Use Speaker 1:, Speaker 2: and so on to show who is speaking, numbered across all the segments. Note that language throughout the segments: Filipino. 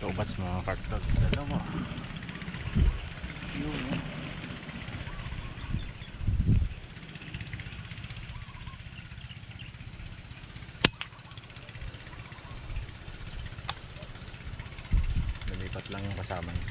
Speaker 1: Taubats mga kartag. Alam mo. Yun. Lumipat lang yung kasama niya.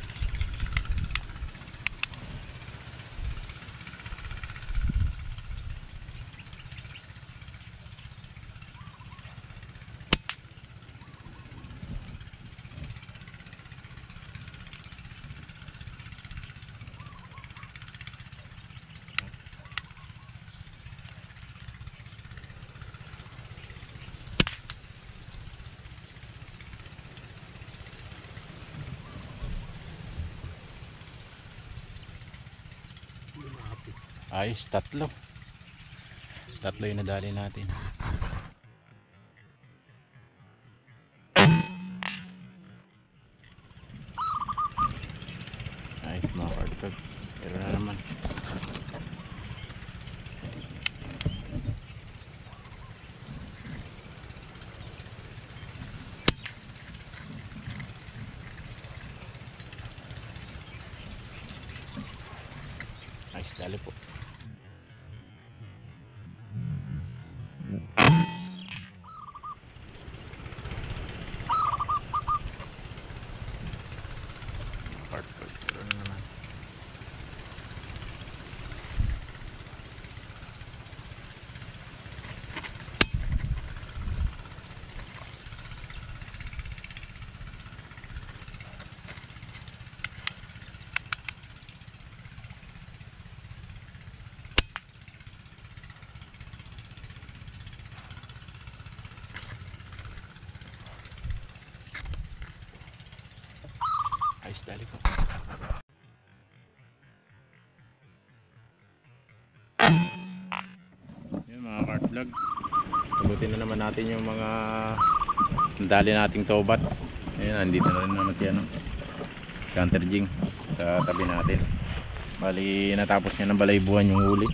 Speaker 1: Ayos, tatlo yung nadali natin. Ayos mga kartag. Pero na naman. Ayos, dali po. Ayos, dali po. Yun mga kart vlog, sagutin na naman natin yung mga dali nating towbats. Ayun, andito na rin naman si counter jing sa tabi natin. Bali natapos niya ng balaybuhan yung huli.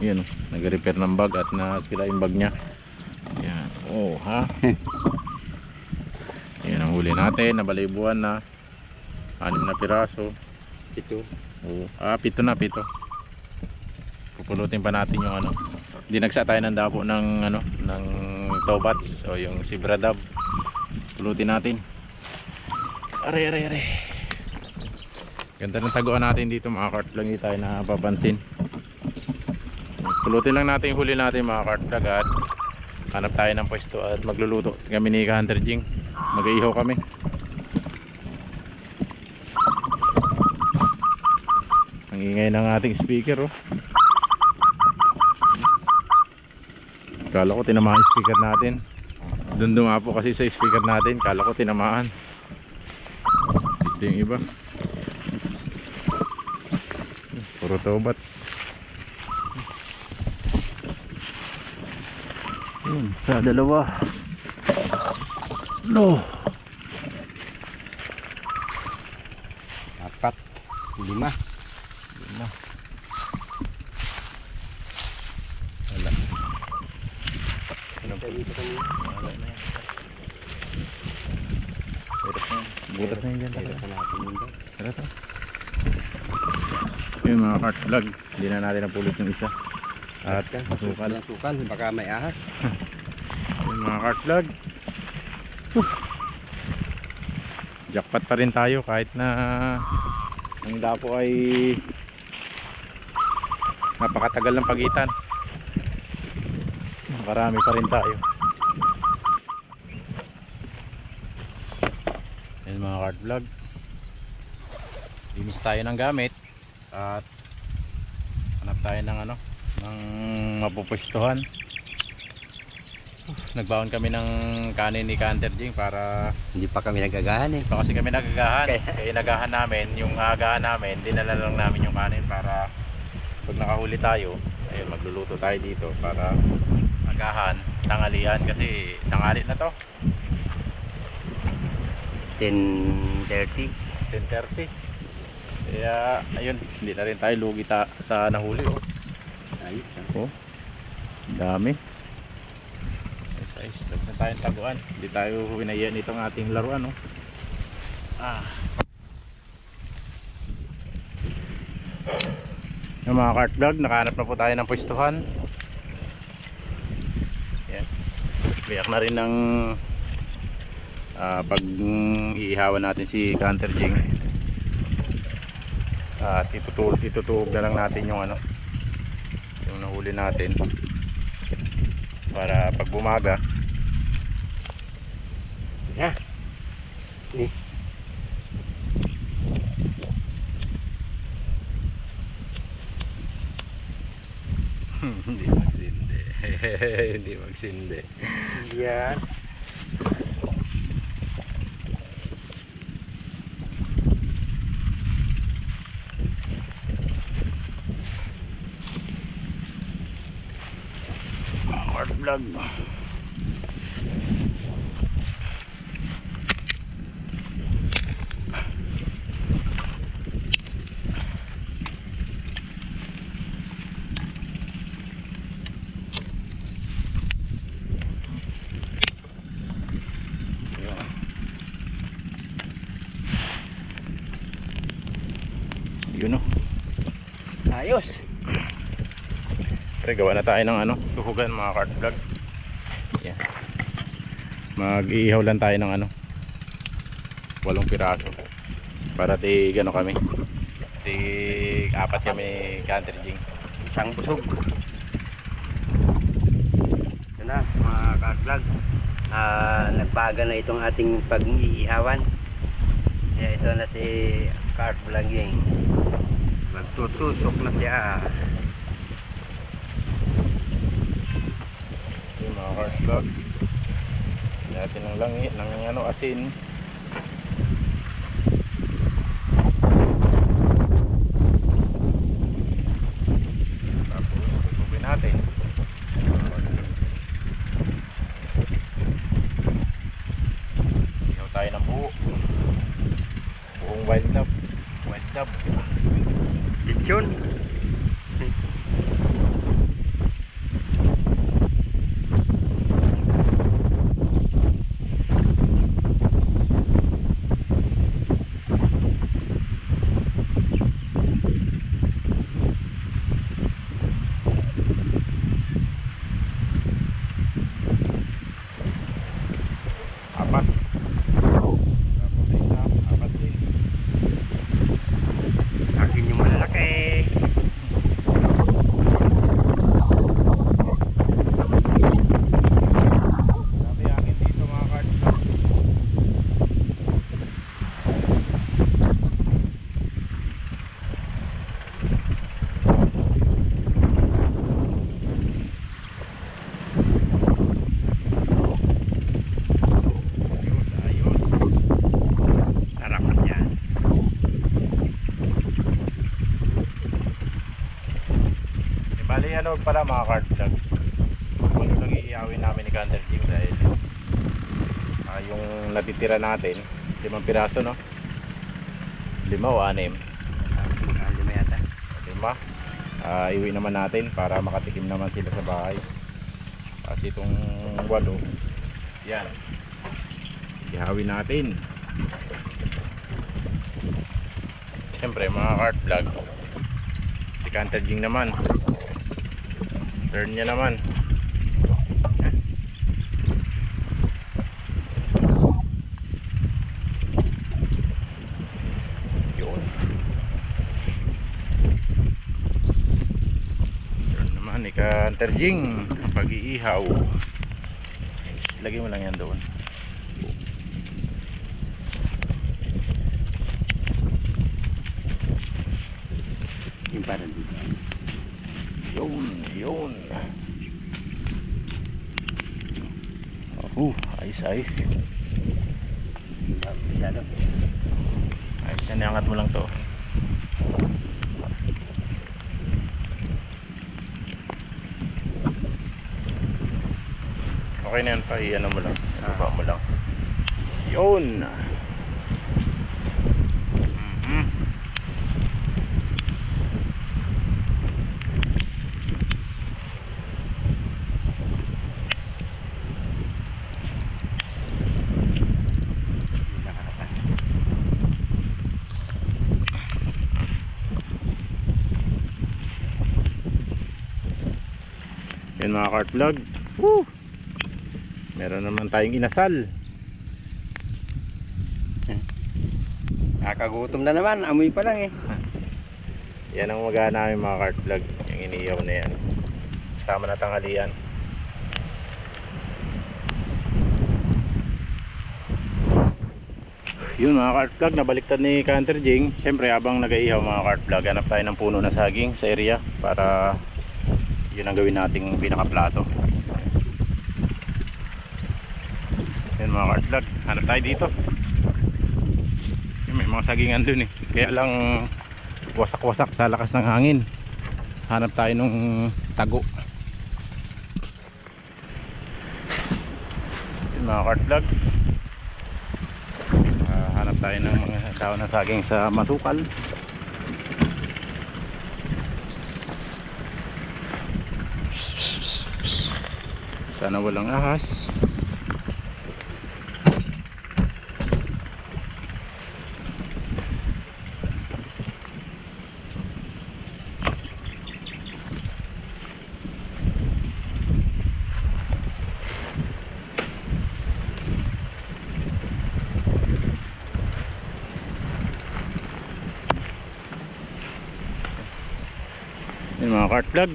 Speaker 1: Yun, nag-repair ng bag at nasila yung bag niya. Yan, oh ha. Yan ang huli natin, nabalaybuhan na 6 na piraso. 7. Oh, 7 na, 7. Pupulutin pa natin yung dinagsa tayo ng dapo ng ng towbats o yung sibradab. Pulutin natin. Are. Ganda ng taguan natin dito mga kart vlog, hindi tayo napapansin. Pulutin lang natin yung huli natin mga kart vlog at hanap tayo ng pwesto at magluluto kami ni Hunter Jing. Mag-iihaw kami. Ang ingay ng ating speaker, oh. Kala ko tinamaan yung speaker natin. Doon dumapo kasi sa speaker natin. Kala ko tinamaan. Ito yung iba. Puro towbats. Yun, sa dalawa. No.
Speaker 2: 4, 5.
Speaker 1: Wala.
Speaker 2: Dito kami.
Speaker 1: Wala na yan. Butas na yun dyan. Tara to. Yun mga kart vlog, hindi na natin napulot yung isa. At masukal.
Speaker 2: Baka may ahas.
Speaker 1: Yun mga kart vlog. Jackpot pa rin tayo kahit na ang dapo ay napakatagal ng pagitan. Marami pa rin tayo. Yan mga kart vlog, linis tayo ng gamit at hanap tayo ng ng mapupwestuhan. Nagbaon kami ng kanin ni Hunter Jing para
Speaker 2: Hindi pa kami nagagahan eh.
Speaker 1: pa kasi kami nagagahan. Kaya nagahan namin, yung agahan namin, dinala lang namin yung kanin para pag nakahuli tayo, ayun, magluluto tayo dito para agahan, tanghalian kasi tanghali na to.
Speaker 2: 10:30.
Speaker 1: 10:30. Kaya ayun, hindi na rin tayo lugi sa nahuli, oh.
Speaker 2: Ayos.
Speaker 1: Oh. Dami. Guys, na tayong taguan. Hindi tayo hinayan itong ating laruan, oh. Yung mga cart vlog, nakahanap na po tayo ng pwestuhan. Yan. Biyak na rin ng pag iihawan natin si Canter Jing. At itutuog na lang natin yung ano, yung nahuli natin para pag bumaga hindi magsindi. Hindi magsindi.
Speaker 2: Yan.
Speaker 1: Cart vlog. Yun o.
Speaker 2: Ayos.
Speaker 1: Pre, gawa na tayo ng ano, tuhugan mga cart vlog. Yan. Mag-iihaw lang tayo ng ano, 8 piraso. Para tig ano kami. Tig 4 kami Canter Jing.
Speaker 2: Isang busog. Ito na mga ka-vlog. Nagbaga na itong ating pag-iihawan. Kaya ito na si Cart Vlogging. Magtutusok na siya.
Speaker 1: Yung mga cart vlog. Natin ng langit, ng ano, asin. Tapos tutupin natin. Ihaw tayo ng buo. Buong wild dab. Wild dab.
Speaker 2: Lechon.
Speaker 1: Apat. Tapos isa, apat din.
Speaker 2: Akin yung malalaki.
Speaker 1: Sabi akin dito mga cart vlog. Ayos.
Speaker 2: Sarap yan.
Speaker 1: Bali ano pala mga cart vlog, kung lang iiyawin namin ni Canter Jing dahil yung natitira natin 5 piraso no, 5 o 6,
Speaker 2: Lima yata.
Speaker 1: 5, iwi naman natin para makatikim naman sila sa bahay. Kasi itong 8 yan ihawin natin. Siyempre mga cart vlog, si Canter Jing naman turn niya naman. Yun. Turn naman ni Canter Jing pag-iihaw. Lagay mo lang yan doon.
Speaker 2: Yung parang dito.
Speaker 1: Yun. Ayos.
Speaker 2: Masyado.
Speaker 1: Ayos yan, iangat mo lang to. Okay na yan pa, ano mo lang, baba mo lang. Yun. Ayan mga cart vlog. Woo! Meron naman tayong inasal.
Speaker 2: Kakagutom na naman, amoy pa lang eh.
Speaker 1: Yan ang magana namin mga cart vlog. Yung iniyaw na yan. Kasama na tanghalian. Yun mga cart vlog, nabaliktad ni Canter Jing. Siyempre habang nag-iihaw mga cart vlog, hanap tayo ng puno na saging sa area para yun ang gawin nating pinakaplato. Yun mga cart vlog, hanap tayo dito. Yun, may mga sagingan dun eh. Kaya lang wasak-wasak sa lakas ng hangin. Hanap tayo nung tago. Yun mga cart vlog, hanap tayo ng mga daon na saging sa masukal. Sana walang ahas. Yung mga cart vlog,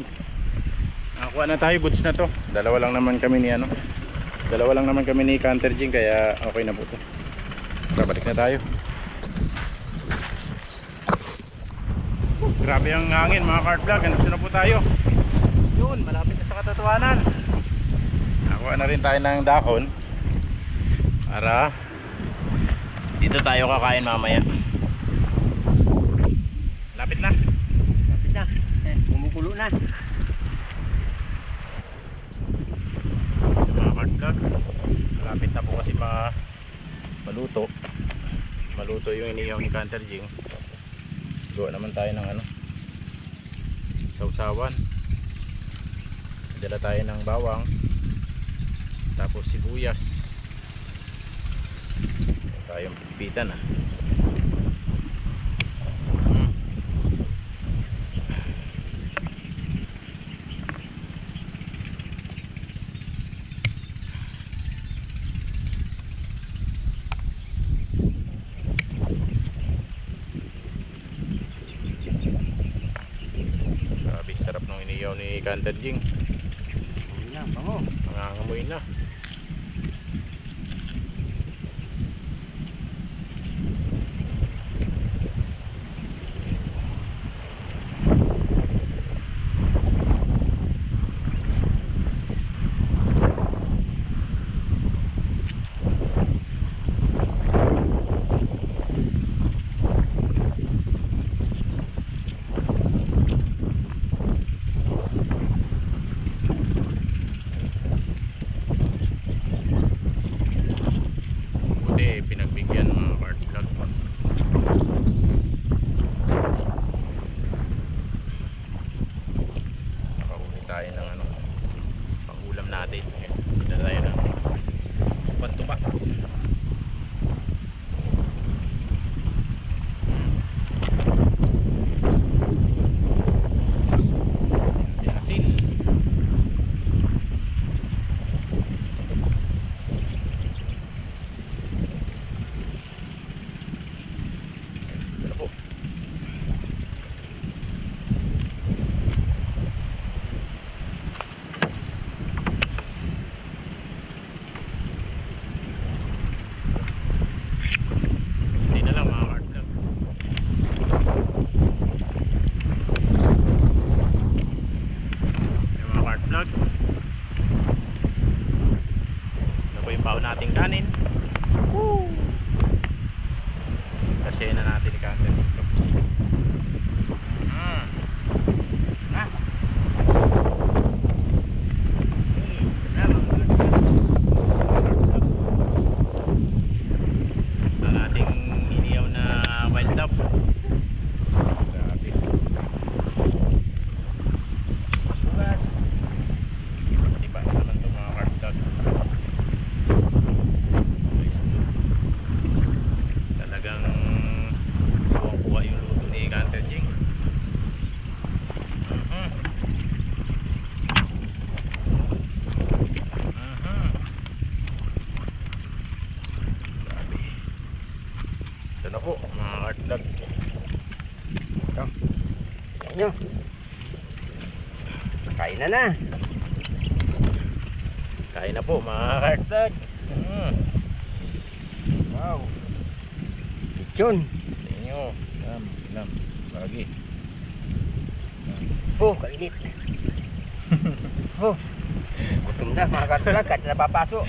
Speaker 1: nakakuha na tayo, goods na to. Dalawa lang naman kami ni Canter Jing, kaya okay na po to. Balik na tayo. Grabe ang hangin mga cart vlog. Nandito na po tayo. Yun, malapit na sa katotohanan. Nakuha na rin tayo ng dahon para dito tayo kakain mamaya. Lapit na.
Speaker 2: Kumukulo na.
Speaker 1: Mga cart vlog, malapit na po kasi maluto yung iniyaw ni Canter Jing. Gawa naman tayo ng sausawan. Dala tayo ng bawang, tapos sibuyas, tayong pipitan sarap ng iniyaw ni Canter Jing.
Speaker 2: Amoy na, bango.
Speaker 1: Nangangamoy na. Pinagbigyan mga cart vlog. Nakahuli tayo ng pang-ulam natin. Dito tayo ng tuba-tuba. Asin. Baon nating kanin. Woo! Kasi na natin ni Canter dito. Ang ating iniyaw na wild duck. Grabe. Masugas. Diba naman ito mga cart vlog. Talagang kuha yung luto
Speaker 2: nyo. Kain na.
Speaker 1: Kain na po mga kartag.
Speaker 2: Wow. Lechon.
Speaker 1: Sa inyo. Lam. Lagi.
Speaker 2: Oh, kainit. Oh. Gutom na mga kartag, kahit napapaso.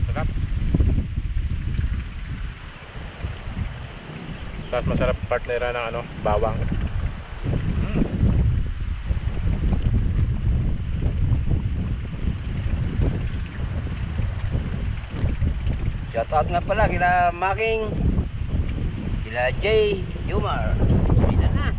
Speaker 1: Sarap. Tapos masarap partnera ng ano, bawang.
Speaker 2: Shoutout nga pala kila Making, kila Jay, Yumar. Kain na.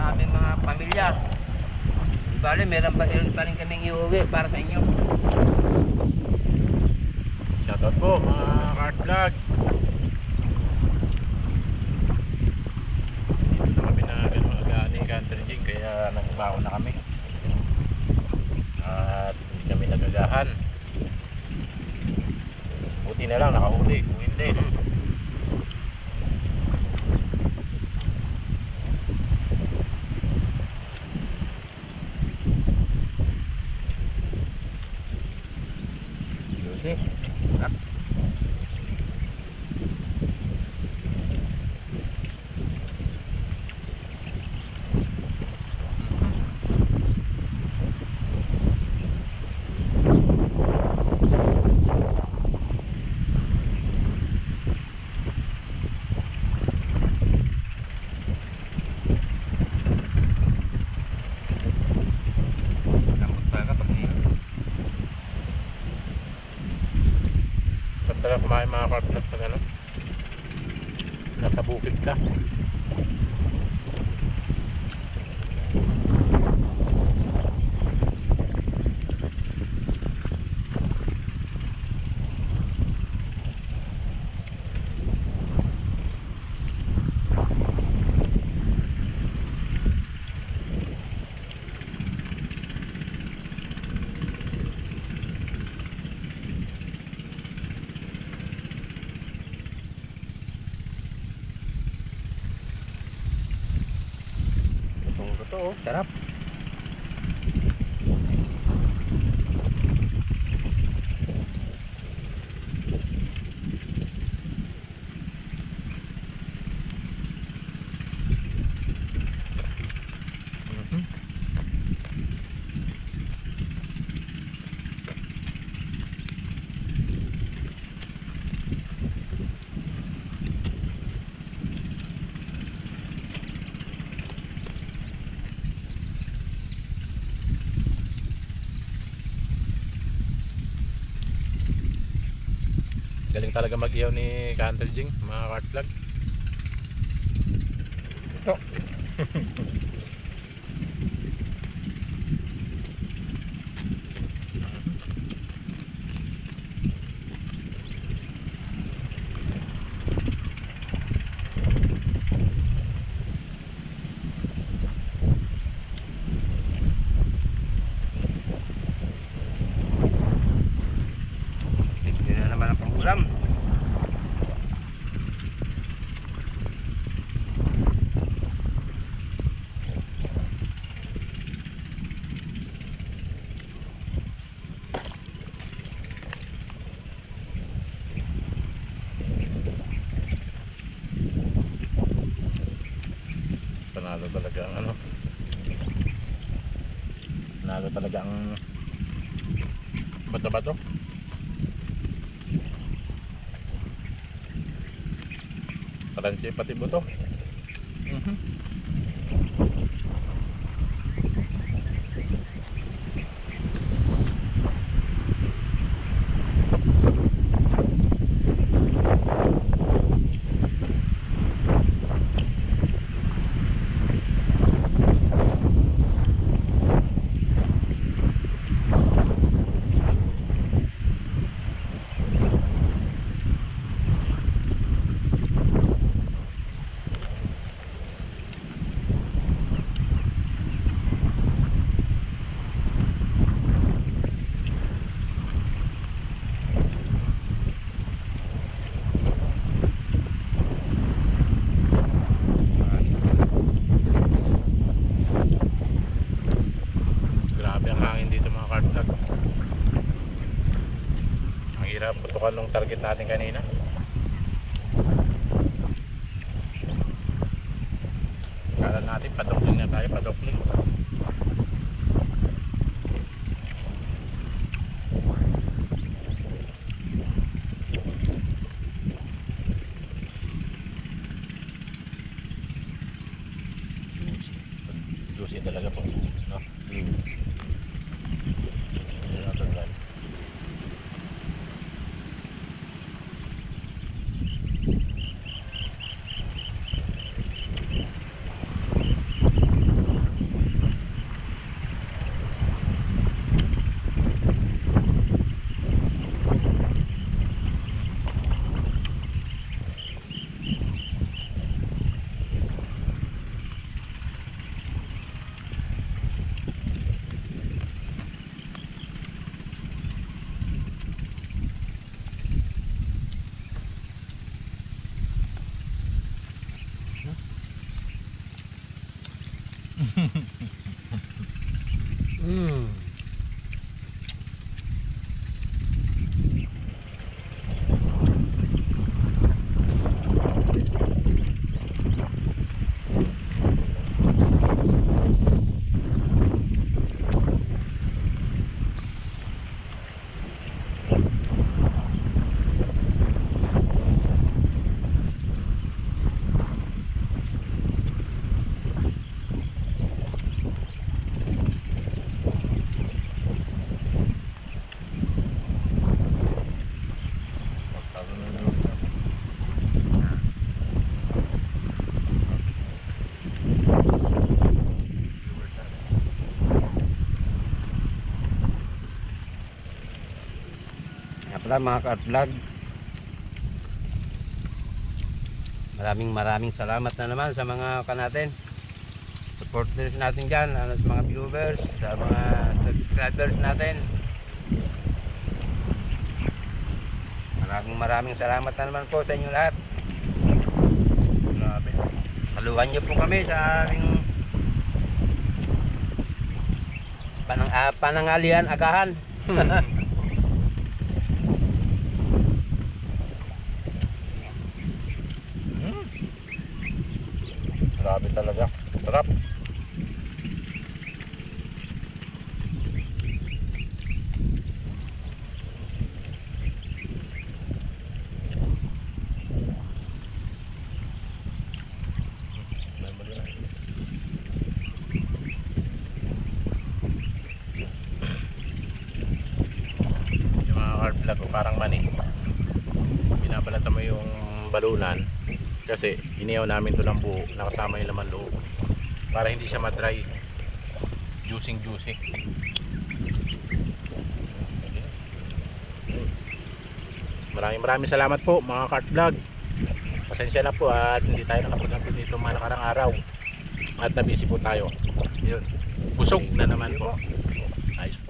Speaker 2: Aming mga pamilya. Di bale, meron pa rin kaming iuwi para sa inyo.
Speaker 1: Shoutout po mga kart vlog. Dito kami na ganun agaan ni Country Jing, kaya nagbaon na kami. At hindi kami nagagahan. Buti na lang nakahuli. Kung hindi, talaga kumain mga kart vlog pag ano, nasa bukid ka.
Speaker 2: Ito, sarap.
Speaker 1: Galing talaga mag-ihaw ni Country Jing mga kart vlog.
Speaker 2: Ito. Ulam.
Speaker 1: Panalo talaga ang ano, panalo talaga ang bato-bato. Karansi pati buto. kung anong target natin kanina. Kala natin padokling na tayo, padokling. Juicy talaga po, no?
Speaker 2: Pala mga ka-vlog, maraming salamat na naman sa mga natin supporters natin dyan, sa mga viewers, sa mga subscribers natin. Maraming salamat na naman po sa inyo lahat.
Speaker 1: Grabe.
Speaker 2: Saluhan niyo po kami sa aming panangalian agahan.
Speaker 1: Grabe talaga. Sarap. Yung mga hard vlog ko parang mani. Binabalatan mo yung balunan. Kasi iniyaw namin ito ng buo, nakasama yung laman loob para hindi siya madry, juicing. Maraming salamat po mga Kart Vlog. Pasensya na po at hindi tayo nakapag-upload dito mga nakarang araw at nabisi po tayo. Yun, busog na naman po. Ayos.